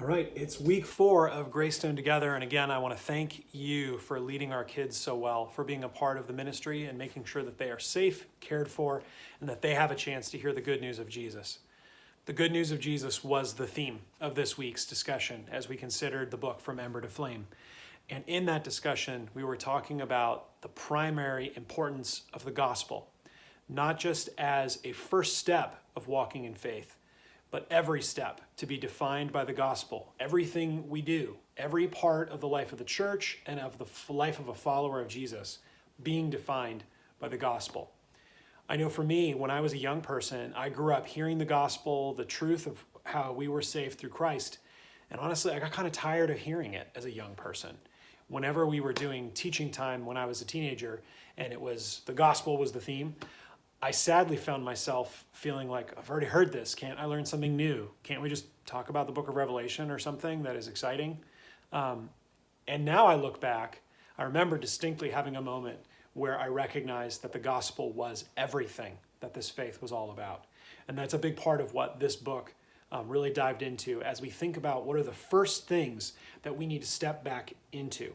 All right, it's week 4 of Greystone Together, and again, I want to thank you for leading our kids so well, for being a part of the ministry and making sure that they are safe, cared for, and that they have a chance to hear the good news of Jesus. The good news of Jesus was the theme of this week's discussion as we considered the book From Ember to Flame. And in that discussion, we were talking about the primary importance of the gospel, not just as a first step of walking in faith, but every step to be defined by the gospel. Everything we do, every part of the life of the church and of the life of a follower of Jesus being defined by the gospel. I know for me, when I was a young person, I grew up hearing the gospel, the truth of how we were saved through Christ. And honestly, I got kind of tired of hearing it as a young person. Whenever we were doing teaching time when I was a teenager and the gospel was the theme, I sadly found myself feeling like, I've already heard this. Can't I learn something new? Can't we just talk about the book of Revelation or something that is exciting? And now I look back, I remember distinctly having a moment where I recognized that the gospel was everything that this faith was all about. And that's a big part of what this book really dived into as we think about what are the first things that we need to step back into.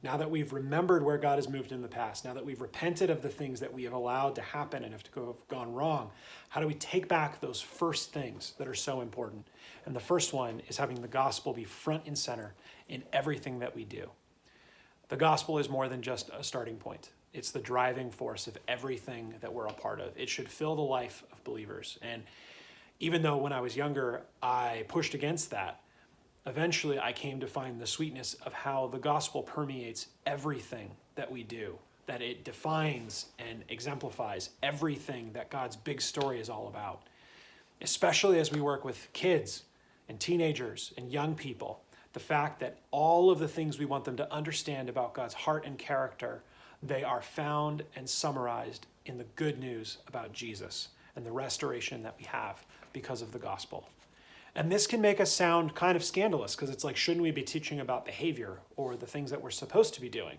Now that we've remembered where God has moved in the past, now that we've repented of the things that we have allowed to happen and have gone wrong, how do we take back those first things that are so important? And the first one is having the gospel be front and center in everything that we do. The gospel is more than just a starting point. It's the driving force of everything that we're a part of. It should fill the life of believers. And even though when I was younger, I pushed against that, eventually, I came to find the sweetness of how the gospel permeates everything that we do, that it defines and exemplifies everything that God's big story is all about. Especially as we work with kids and teenagers and young people, the fact that all of the things we want them to understand about God's heart and character, they are found and summarized in the good news about Jesus and the restoration that we have because of the gospel. And this can make us sound kind of scandalous because it's like, shouldn't we be teaching about behavior or the things that we're supposed to be doing?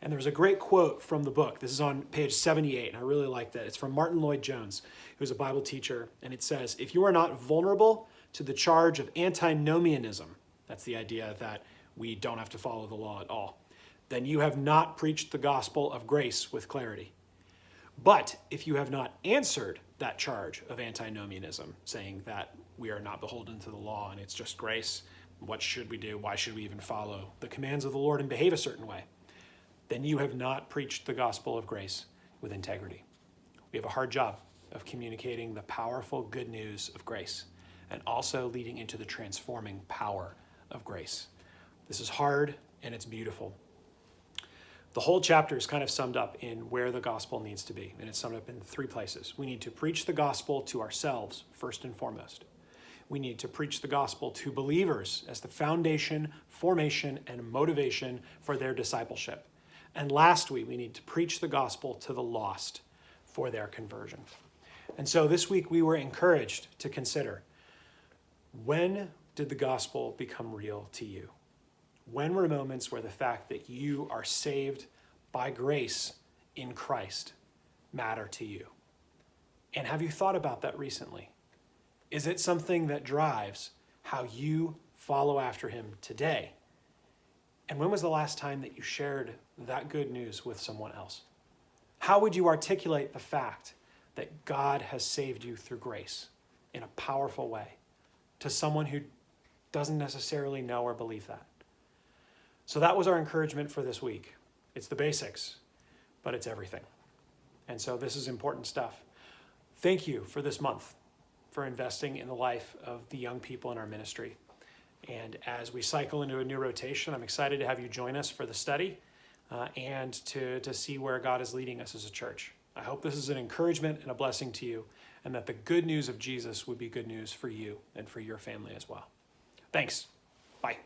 And there's a great quote from the book. This is on page 78, and I really like that. It's from Martin Lloyd-Jones, who's a Bible teacher, and it says, "If you are not vulnerable to the charge of antinomianism," that's the idea that we don't have to follow the law at all, "then you have not preached the gospel of grace with clarity. But if you have not answered that charge of antinomianism, saying that we are not beholden to the law and it's just grace, what should we do? Why should we even follow the commands of the Lord and behave a certain way? Then you have not preached the gospel of grace with integrity." We have a hard job of communicating the powerful good news of grace and also leading into the transforming power of grace. This is hard and it's beautiful. The whole chapter is kind of summed up in where the gospel needs to be, and it's summed up in 3 places. We need to preach the gospel to ourselves, first and foremost. We need to preach the gospel to believers as the foundation, formation, and motivation for their discipleship. And lastly, we need to preach the gospel to the lost for their conversion. And so this week we were encouraged to consider, when did the gospel become real to you? When were moments where the fact that you are saved by grace in Christ matter to you? And have you thought about that recently? Is it something that drives how you follow after him today? And when was the last time that you shared that good news with someone else? How would you articulate the fact that God has saved you through grace in a powerful way to someone who doesn't necessarily know or believe that? So that was our encouragement for this week. It's the basics, but it's everything. And so this is important stuff. Thank you for this month, for investing in the life of the young people in our ministry. And as we cycle into a new rotation, I'm excited to have you join us for the study and to see where God is leading us as a church. I hope this is an encouragement and a blessing to you, and that the good news of Jesus would be good news for you and for your family as well. Thanks. Bye.